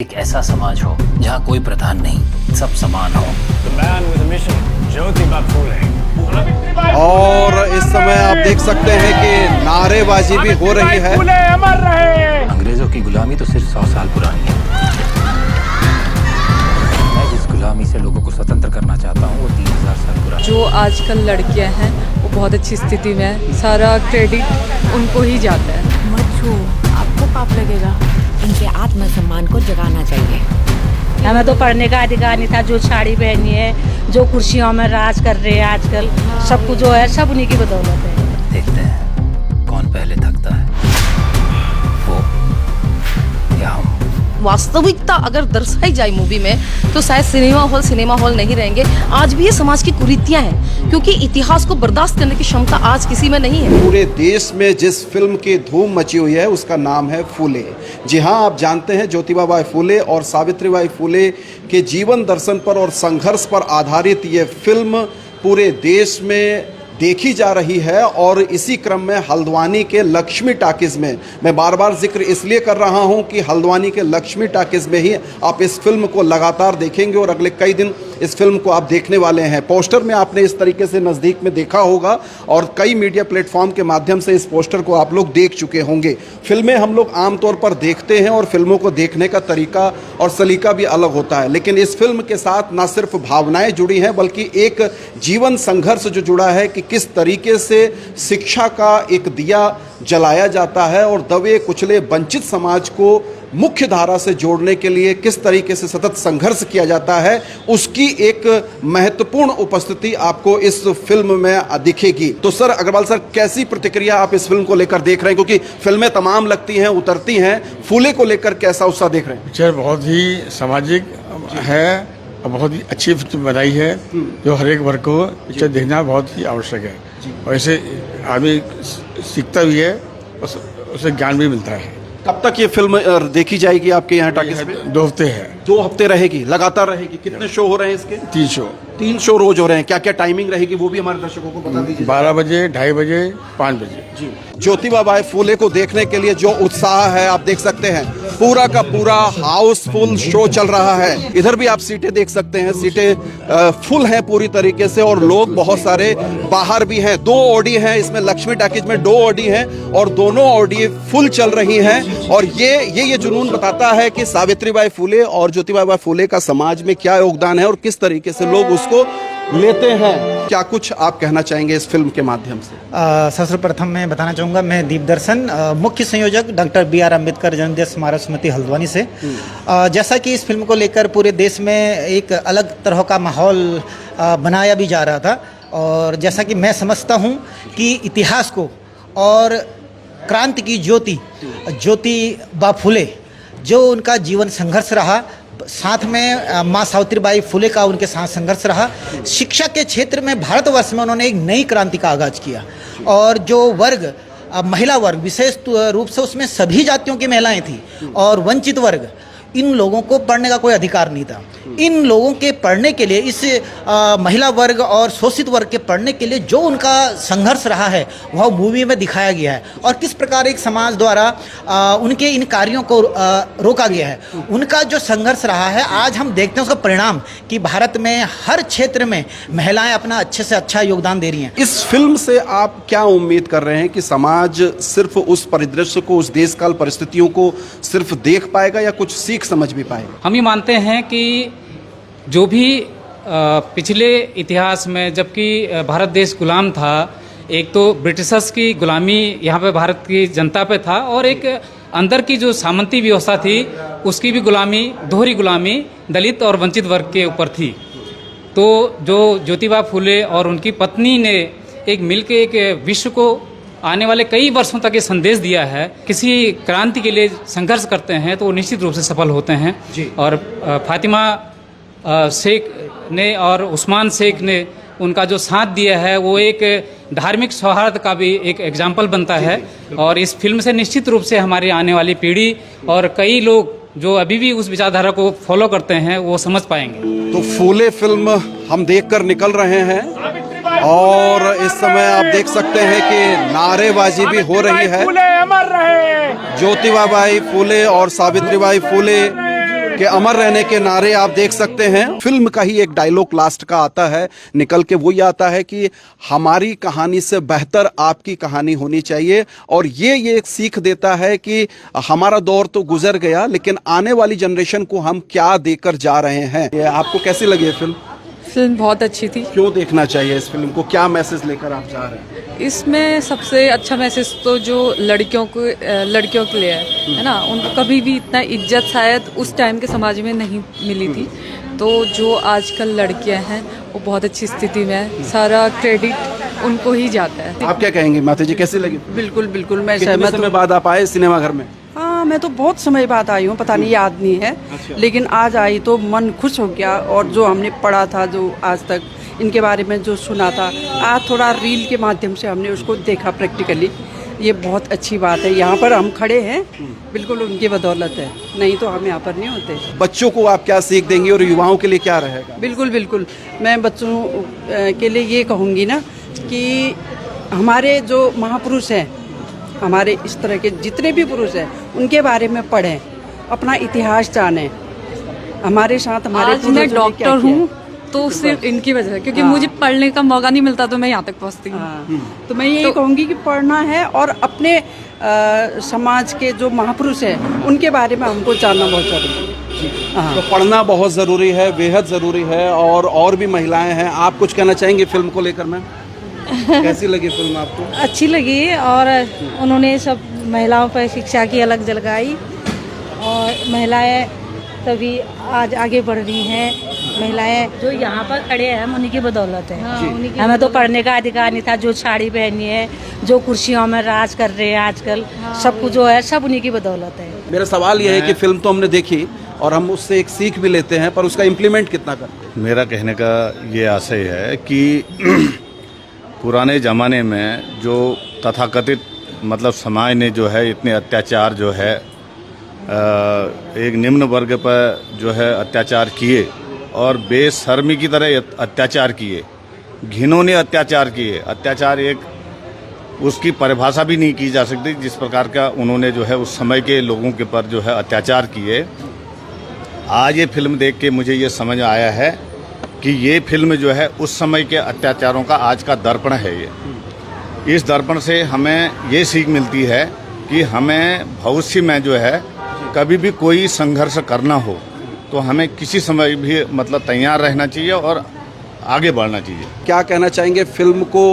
एक ऐसा समाज हो जहाँ कोई प्रधान नहीं, सब समान हो। और इस समय आप देख सकते हैं कि नारेबाजी भी हो रही है। अंग्रेजों की गुलामी तो सिर्फ 100 साल पुरानी है। मैं जिस गुलामी से लोगों को स्वतंत्र करना चाहता हूँ वो 3000 साल पुरानी। जो आजकल लड़कियां हैं वो बहुत अच्छी स्थिति में है, सारा क्रेडिट उनको ही जाता है। मत छू, आपको पाप लगेगा। इनके आत्मसम्मान को जगाना चाहिए। हमें तो पढ़ने का अधिकार नहीं था। जो साड़ी पहनी है, जो कुर्सियों में राज कर रहे हैं आजकल, सब कुछ जो है सब उन्हीं की बदौलत है। देखते हैं कौन पहले थकता है, वो या हम। वास्तविकता अगर दर्शाई जाए मूवी में तो शायद सिनेमा हॉल नहीं रहेंगे। आज भी ये समाज की कुरीतियां हैं, क्योंकि इतिहास को बर्दाश्त करने की क्षमता आज किसी में नहीं है। पूरे देश में जिस फिल्म की धूम मची हुई है उसका नाम है फूले। जी हाँ, आप जानते हैं ज्योतिबा बाई फूले और सावित्रीबाई फूले के जीवन दर्शन पर और संघर्ष पर आधारित ये फिल्म पूरे देश में देखी जा रही है। और इसी क्रम में हल्द्वानी के लक्ष्मी टाकीज में, मैं बार बार जिक्र इसलिए कर रहा हूं कि हल्द्वानी के लक्ष्मी टाकीज में ही आप इस फिल्म को लगातार देखेंगे और अगले कई दिन इस फिल्म को आप देखने वाले हैं। पोस्टर में आपने इस तरीके से नज़दीक में देखा होगा और कई मीडिया प्लेटफॉर्म के माध्यम से इस पोस्टर को आप लोग देख चुके होंगे। फिल्में हम लोग आमतौर पर देखते हैं और फिल्मों को देखने का तरीका और सलीका भी अलग होता है, लेकिन इस फिल्म के साथ ना सिर्फ भावनाएं जुड़ी हैं बल्कि एक जीवन संघर्ष जो जुड़ा है कि किस तरीके से शिक्षा का एक दिया जलाया जाता है और दबे कुचले वंचित समाज को मुख्य धारा से जोड़ने के लिए किस तरीके से सतत संघर्ष किया जाता है, उसकी एक महत्वपूर्ण उपस्थिति आपको इस फिल्म में दिखेगी। तो सर अग्रवाल सर, कैसी प्रतिक्रिया आप इस फिल्म को लेकर देख रहे हैं, क्योंकि फिल्में तमाम लगती हैं, उतरती हैं, फूले को लेकर कैसा उत्साह देख रहे हैं? पिक्चर बहुत ही सामाजिक है और बहुत ही अच्छी फिल्म बनाई है, जो हर एक वर्ग को पिक्चर देखना बहुत ही आवश्यक है। और ऐसे आदमी सीखता भी है और उसे ज्ञान भी मिलता है। कब तक ये फिल्म देखी जाएगी आपके यहाँ टाकीज में? 2 हफ्ते है। 2 हफ्ते रहेगी, लगातार रहेगी। कितने शो हो रहे हैं इसके? 3 शो रोज हो रहे हैं। क्या क्या टाइमिंग रहेगी वो भी हमारे दर्शकों को बता दीजिए। 12 बजे, 2:30 बजे, 5 बजे। जी, ज्योतिबा बाई फूले को देखने के लिए जो उत्साह है आप देख सकते हैं, पूरा का पूरा हाउसफुल शो चल रहा है। इधर भी आप सीटें देख सकते हैं, सीटें फुल हैं पूरी तरीके से और लोग बहुत सारे बाहर भी हैं। 2 ऑडी हैं इसमें, लक्ष्मी टाकीज में 2 ऑडी हैं और दोनों ऑडी फुल चल रही हैं। और ये जुनून बताता है कि सावित्रीबाई फूले और ज्योतिबा बाई फूले का समाज में क्या योगदान है और किस तरीके से लोग उसको लेते हैं। क्या कुछ आप कहना चाहेंगे इस फिल्म के माध्यम से? सर्वप्रथम मैं बताना चाहूँगा, मैं दीपदर्शन, मुख्य संयोजक डॉक्टर BR अम्बेडकर जन्मदिवस स्मारक समिति हल्द्वानी से। जैसा कि इस फिल्म को लेकर पूरे देश में एक अलग तरह का माहौल बनाया भी जा रहा था, और जैसा कि मैं समझता हूँ कि इतिहास को और क्रांति की ज्योतिबा फूले, जो उनका जीवन संघर्ष रहा, साथ में माँ सावित्रीबाई फूले का उनके साथ संघर्ष रहा। शिक्षा के क्षेत्र में भारतवर्ष में उन्होंने एक नई क्रांति का आगाज किया, और जो वर्ग, महिला वर्ग विशेष रूप से, उसमें सभी जातियों की महिलाएं थी और वंचित वर्ग, इन लोगों को पढ़ने का कोई अधिकार नहीं था। इन लोगों के पढ़ने के लिए, इस महिला वर्ग और शोषित वर्ग के पढ़ने के लिए जो उनका संघर्ष रहा है वह मूवी में दिखाया गया है, और किस प्रकार एक समाज द्वारा उनके इन कार्यों को रोका गया है। उनका जो संघर्ष रहा है, आज हम देखते हैं उसका परिणाम कि भारत में हर क्षेत्र में महिलाएं अपना अच्छे से अच्छा योगदान दे रही हैं। इस फिल्म से आप क्या उम्मीद कर रहे हैं कि समाज सिर्फ उस परिदृश्य को, उस देश काल परिस्थितियों को सिर्फ देख पाएगा या कुछ सीख समझ भी पाएगा? हम ये मानते हैं कि जो भी पिछले इतिहास में, जबकि भारत देश गुलाम था, एक तो ब्रिटिशर्स की गुलामी यहाँ पे भारत की जनता पे था, और एक अंदर की जो सामंती व्यवस्था थी उसकी भी गुलामी, दोहरी गुलामी दलित और वंचित वर्ग के ऊपर थी। तो जो ज्योतिबा फूले और उनकी पत्नी ने एक मिलके एक विश्व को आने वाले कई वर्षों तक ये संदेश दिया है, किसी क्रांति के लिए संघर्ष करते हैं तो वो निश्चित रूप से सफल होते हैं। और फातिमा शेख ने और उस्मान शेख ने उनका जो साथ दिया है वो एक धार्मिक सौहार्द का भी एक एग्जाम्पल बनता है, और इस फिल्म से निश्चित रूप से हमारी आने वाली पीढ़ी और कई लोग जो अभी भी उस विचारधारा को फॉलो करते हैं वो समझ पाएंगे। तो फूले फिल्म हम देखकर निकल रहे हैं और इस समय आप देख सकते हैं कि नारेबाजी भी हो रही है। ज्योतिबा बाई फूले और सावित्रीबाई फूले कि अमर रहने के नारे आप देख सकते हैं। फिल्म का ही एक डायलॉग लास्ट का आता है, निकल के वही आता है कि हमारी कहानी से बेहतर आपकी कहानी होनी चाहिए। और ये एक सीख देता है कि हमारा दौर तो गुजर गया, लेकिन आने वाली जनरेशन को हम क्या देकर जा रहे हैं। ये आपको कैसी लगी ये फिल्म? फिल्म बहुत अच्छी थी। क्यों देखना चाहिए इस फिल्म को, क्या मैसेज लेकर आप जा रहे हैं? इसमें सबसे अच्छा मैसेज तो जो लड़कियों के लिए है ना, उनको कभी भी इतना इज्जत शायद उस टाइम के समाज में नहीं मिली थी। तो जो आजकल लड़कियां हैं वो बहुत अच्छी स्थिति में है, सारा क्रेडिट उनको ही जाता है। आप क्या कहेंगे माता जी, कैसी लगी? बिल्कुल बिल्कुल, मैं कितने सहमत समय हूँ। बाद आप आए सिनेमा घर में? हाँ, मैं तो बहुत समय बाद आई हूँ, पता नहीं याद नहीं है। लेकिन आज आई तो मन खुश हो गया। और जो हमने पढ़ा था, जो आज तक इनके बारे में जो सुना था, आज थोड़ा रील के माध्यम से हमने उसको देखा प्रैक्टिकली। ये बहुत अच्छी बात है, यहाँ पर हम खड़े हैं बिल्कुल उनकी बदौलत है, नहीं तो हम यहाँ पर नहीं होते। बच्चों को आप क्या सीख देंगे और युवाओं के लिए क्या रहेगा? बिल्कुल बिल्कुल, मैं बच्चों के लिए ये कहूँगी ना कि हमारे जो महापुरुष हैं, हमारे इस तरह के जितने भी पुरुष हैं, उनके बारे में पढ़ें, अपना इतिहास जानें। हमारे साथ हमारे आज मैं डॉक्टर हूँ तो सिर्फ इनकी वजह से, क्योंकि मुझे पढ़ने का मौका नहीं मिलता तो मैं यहाँ तक पहुँचती हूँ। तो मैं यही कहूँगी कि पढ़ना है और अपने समाज के जो महापुरुष हैं उनके बारे में हमको जानना बहुत जरूरी है। तो पढ़ना बहुत ज़रूरी है, बेहद ज़रूरी है। और भी महिलाएं हैं, आप कुछ कहना चाहेंगे फिल्म को लेकर? मैम कैसी लगी फिल्म आपको? अच्छी लगी, और उन्होंने सब महिलाओं पर शिक्षा की अलग जगह, और महिलाएं तभी आज आगे बढ़ रही हैं। महिलाएं जो यहाँ पर खड़े हैं हम उन्हीं की बदौलत है। हमें तो पढ़ने का अधिकार नहीं था। जो साड़ी पहनी है, जो कुर्सियों में राज कर रहे हैं आजकल, सब कुछ जो है सब उन्हीं की बदौलत है। मेरा सवाल यह है कि फिल्म तो हमने देखी और हम उससे एक सीख भी लेते हैं, पर उसका इम्प्लीमेंट कितना करते हैं? मेरा कहने का ये आशय है कि पुराने ज़माने में जो तथाकथित मतलब समाज ने जो है इतने अत्याचार जो है एक निम्न वर्ग पर जो है अत्याचार किए, और बेशर्मी की तरह अत्याचार किए, घिनौने अत्याचार किए। अत्याचार एक उसकी परिभाषा भी नहीं की जा सकती जिस प्रकार का उन्होंने जो है उस समय के लोगों के पर जो है अत्याचार किए। आज ये फिल्म देख के मुझे ये समझ आया है कि ये फिल्म जो है उस समय के अत्याचारों का आज का दर्पण है। ये इस दर्पण से हमें ये सीख मिलती है कि हमें भविष्य में जो है कभी भी कोई संघर्ष करना हो तो हमें किसी समय भी मतलब तैयार रहना चाहिए और आगे बढ़ना चाहिए। क्या कहना चाहेंगे? फिल्म को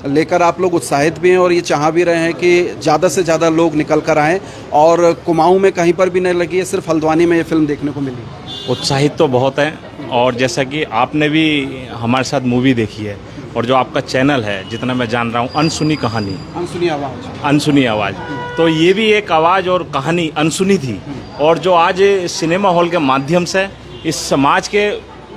लेकर आप लोग उत्साहित भी हैं और ये चाह भी रहे हैं कि ज़्यादा से ज़्यादा लोग निकल कर आएँ, और कुमाऊं में कहीं पर भी नहीं लगी है, सिर्फ हल्द्वानी में ये फिल्म देखने को मिली। उत्साहित तो बहुत है, और जैसा कि आपने भी हमारे साथ मूवी देखी है, और जो आपका चैनल है जितना मैं जान रहा हूँ, अनसुनी कहानी, अनसुनी आवाज़, तो ये भी एक आवाज़ और कहानी अनसुनी थी। और जो आज सिनेमा हॉल के माध्यम से इस समाज के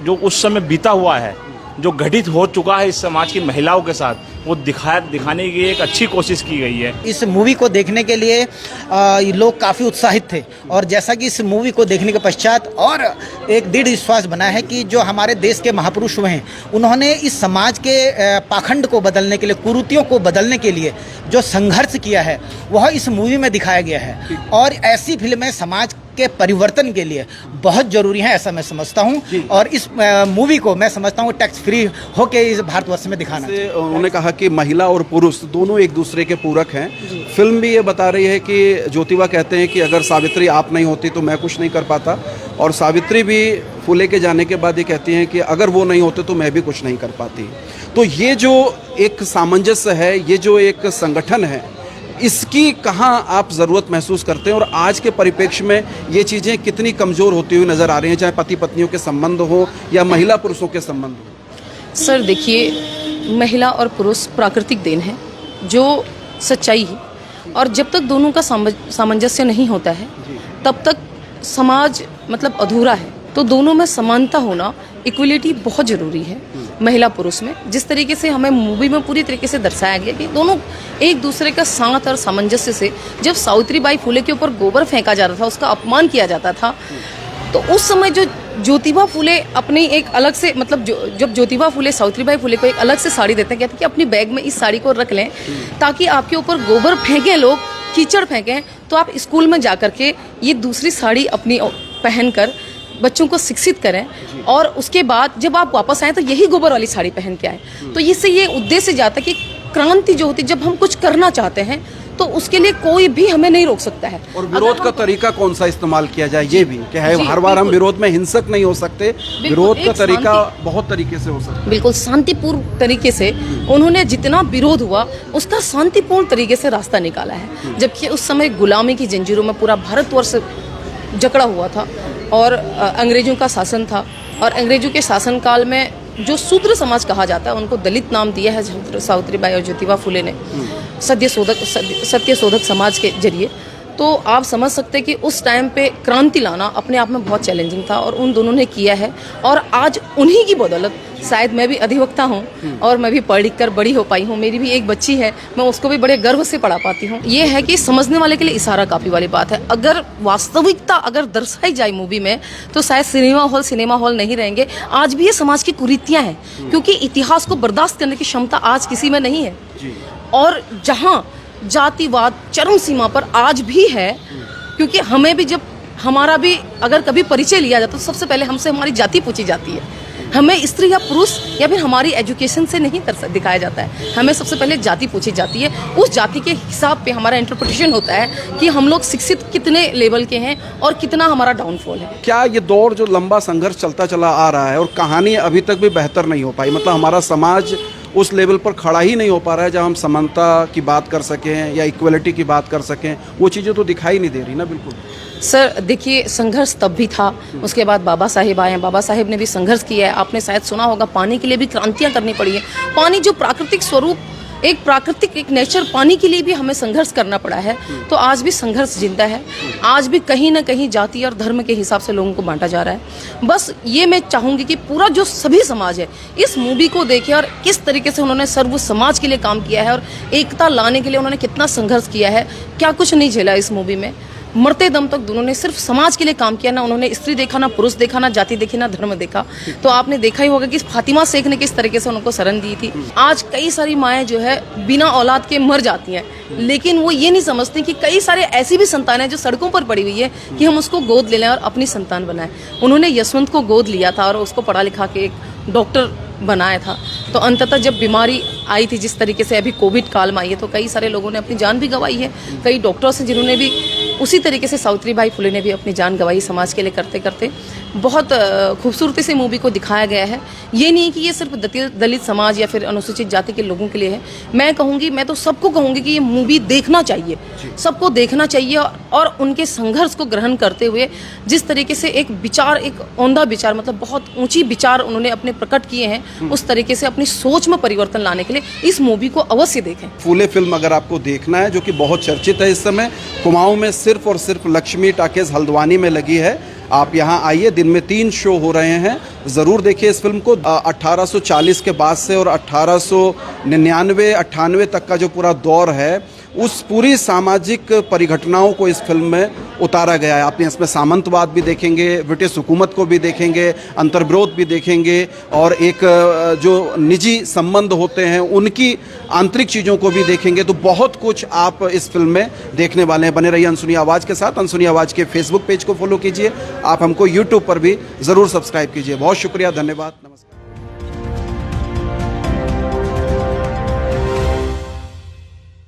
जो उस समय बीता हुआ है, जो घटित हो चुका है इस समाज की महिलाओं के साथ, वो दिखाने की एक अच्छी कोशिश की गई है। इस मूवी को देखने के लिए लोग काफ़ी उत्साहित थे, और जैसा कि इस मूवी को देखने के पश्चात और एक दृढ़ विश्वास बना है कि जो हमारे देश के महापुरुष हुए हैं, उन्होंने इस समाज के पाखंड को बदलने के लिए, कुरीतियों को बदलने के लिए जो संघर्ष किया है वह इस मूवी में दिखाया गया है। और ऐसी फिल्में समाज के परिवर्तन के लिए बहुत ज़रूरी है, ऐसा मैं समझता हूँ। और इस मूवी को मैं समझता हूँ टैक्स फ्री होके इस भारतवर्ष में दिखाना। उन्होंने कहा कि महिला और पुरुष दोनों एक दूसरे के पूरक हैं। फिल्म भी ये बता रही है कि ज्योतिबा कहते हैं कि अगर सावित्री आप नहीं होती तो मैं कुछ नहीं कर पाता, और सावित्री भी फुले के जाने के बाद ये कहती हैं कि अगर वो नहीं होते तो मैं भी कुछ नहीं कर पाती। तो ये जो एक सामंजस्य है, ये जो एक संगठन है, इसकी कहाँ आप ज़रूरत महसूस करते हैं, और आज के परिप्रेक्ष्य में ये चीज़ें कितनी कमज़ोर होती हुई नज़र आ रही हैं, चाहे पति पत्नियों के संबंध हो या महिला पुरुषों के संबंध हो? सर देखिए, महिला और पुरुष प्राकृतिक देन है, जो सच्चाई है, और जब तक दोनों का सामंजस्य नहीं होता है तब तक समाज मतलब अधूरा है। तो दोनों में समानता होना, इक्वलिटी बहुत ज़रूरी है महिला पुरुष में। जिस तरीके से हमें मूवी में पूरी तरीके से दर्शाया गया कि दोनों एक दूसरे का साथ और सामंजस्य से, जब सावित्रीबाई फुले के ऊपर गोबर फेंका जाता था, उसका अपमान किया जाता था, तो उस समय जो ज्योतिबा फुले अपनी एक अलग से मतलब जब ज्योतिबा फुले सावित्रीबाई फुले को एक अलग से साड़ी देते हैं, कहते हैं कि अपनी बैग में इस साड़ी को रख लें ताकि आपके ऊपर गोबर फेंकें लोग, कीचड़ फेंकें, तो आप स्कूल में जा कर के ये दूसरी साड़ी अपनी पहनकर बच्चों को शिक्षित करें और उसके बाद जब आप वापस आए तो यही गोबर वाली साड़ी पहन के आए। तो इससे ये उद्देश्य जाता है कि क्रांति जो होती है, जब हम कुछ करना चाहते हैं तो उसके लिए कोई भी हमें नहीं रोक सकता है। और विरोध का तरीका कौन सा इस्तेमाल किया जाए, ये भी कि है हर बार हम विरोध में हिंसक नहीं हो सकते, विरोध का तरीका बहुत तरीके से हो सकता है। बिल्कुल शांतिपूर्ण तरीके से उन्होंने जितना विरोध हुआ उसका शांतिपूर्ण तरीके से रास्ता निकाला है। जबकि उस समय गुलामी की जंजीरों में पूरा भारतवर्ष जकड़ा हुआ था और अंग्रेजों का शासन था। और अंग्रेजों के शासनकाल में जो शूद्र समाज कहा जाता है उनको दलित नाम दिया है सावित्रीबाई और ज्योतिबा फुले ने सत्य शोधक समाज के जरिए। तो आप समझ सकते हैं कि उस टाइम पे क्रांति लाना अपने आप में बहुत चैलेंजिंग था और उन दोनों ने किया है। और आज उन्हीं की बदौलत शायद मैं भी अधिवक्ता हूँ और मैं भी पढ़ लिख कर बड़ी हो पाई हूँ। मेरी भी एक बच्ची है, मैं उसको भी बड़े गर्व से पढ़ा पाती हूँ। ये है कि समझने वाले के लिए इशारा काफ़ी वाली बात है। अगर वास्तविकता अगर दर्शाई जाए मूवी में तो शायद सिनेमा हॉल नहीं रहेंगे। आज भी ये समाज की कुरीतियाँ हैं, क्योंकि इतिहास को बर्दाश्त करने की क्षमता आज किसी में नहीं है। और जहाँ जातिवाद चरम सीमा पर आज भी है, क्योंकि हमें भी जब हमारा भी अगर कभी परिचय लिया जाता तो सबसे पहले हमसे हमारी जाति पूछी जाती है। हमें स्त्री या पुरुष या फिर हमारी एजुकेशन से नहीं दिखाया जाता है, हमें सबसे पहले जाति पूछी जाती है। उस जाति के हिसाब पे हमारा इंटरप्रिटेशन होता है कि हम लोग शिक्षित कितने लेवल के हैं और कितना हमारा डाउनफॉल है। क्या ये दौर जो लंबा संघर्ष चलता चला आ रहा है और कहानी अभी तक भी बेहतर नहीं हो पाई, मतलब हमारा समाज उस लेवल पर खड़ा ही नहीं हो पा रहा है जहां हम समानता की बात कर सकें या इक्वलिटी की बात कर सकें, वो चीज़ें तो दिखाई नहीं दे रही ना। बिल्कुल सर देखिए, संघर्ष तब भी था, उसके बाद बाबा साहेब आए हैं, बाबा साहेब ने भी संघर्ष किया है। आपने शायद सुना होगा पानी के लिए भी क्रांतियां करनी पड़ी है। पानी जो प्राकृतिक स्वरूप एक प्राकृतिक एक नेचर, पानी के लिए भी हमें संघर्ष करना पड़ा है। तो आज भी संघर्ष जिंदा है, आज भी कहीं ना कहीं जाति और धर्म के हिसाब से लोगों को बांटा जा रहा है। बस ये मैं चाहूँगी कि पूरा जो सभी समाज है इस मूवी को देखे और किस तरीके से उन्होंने सर्व समाज के लिए काम किया है और एकता लाने के लिए उन्होंने कितना संघर्ष किया है। क्या कुछ नहीं झेला इस मूवी में, मरते दम तक दोनों ने सिर्फ समाज के लिए काम किया। ना उन्होंने स्त्री देखा, ना पुरुष देखा, ना जाति देखी, ना धर्म देखा। तो आपने देखा ही होगा कि फातिमा शेख ने किस तरीके से उनको शरण दी थी। आज कई सारी माएँ जो है बिना औलाद के मर जाती हैं, लेकिन वो ये नहीं समझती कि कई सारे ऐसी भी संतानें जो सड़कों पर पड़ी हुई है कि हम उसको गोद ले लें और अपनी संतान बनाएं। उन्होंने यशवंत को गोद लिया था और उसको पढ़ा लिखा के एक डॉक्टर बनाया था। तो अंततः जब बीमारी आई थी जिस तरीके से अभी कोविड काल में आई है, तो कई सारे लोगों ने अपनी जान भी गंवाई है। कई डॉक्टर्स हैं जिन्होंने भी उसी तरीके से सावित्रीबाई फुले ने भी अपनी जान गंवाई समाज के लिए करते करते। बहुत खूबसूरती से मूवी को दिखाया गया है। ये नहीं कि ये सिर्फ दलित समाज या फिर अनुसूचित जाति के लोगों के लिए है। मैं तो सबको कहूँगी कि ये मूवी देखना चाहिए, सबको देखना चाहिए और उनके संघर्ष को ग्रहण करते हुए जिस तरीके से एक विचार, एक औंधा विचार, मतलब बहुत ऊंची विचार उन्होंने अपने प्रकट किए हैं, उस तरीके से अपनी सोच में परिवर्तन लाने के लिए इस मूवी को अवश्य देखें। फूले फिल्म अगर आपको देखना है, जो कि बहुत चर्चित है इस समय, कुमाऊं में सिर्फ और सिर्फ लक्ष्मी टाकीज हल्द्वानी में लगी है। आप यहाँ आइए, दिन में 3 शो हो रहे हैं, ज़रूर देखिए इस फिल्म को। 1840 के बाद से और 1899-98 तक का जो पूरा दौर है, उस पूरी सामाजिक परिघटनाओं को इस फिल्म में उतारा गया है। आपने इसमें सामंतवाद भी देखेंगे, ब्रिटिश हुकूमत को भी देखेंगे, अंतर्विरोध भी देखेंगे और एक जो निजी संबंध होते हैं उनकी आंतरिक चीज़ों को भी देखेंगे। तो बहुत कुछ आप इस फिल्म में देखने वाले हैं। बने रहिए अनसुनी आवाज़ के साथ। अनसुनी आवाज़ के फेसबुक पेज को फॉलो कीजिए, आप हमको यूट्यूब पर भी ज़रूर सब्सक्राइब कीजिए। बहुत शुक्रिया, धन्यवाद, नमस्कार।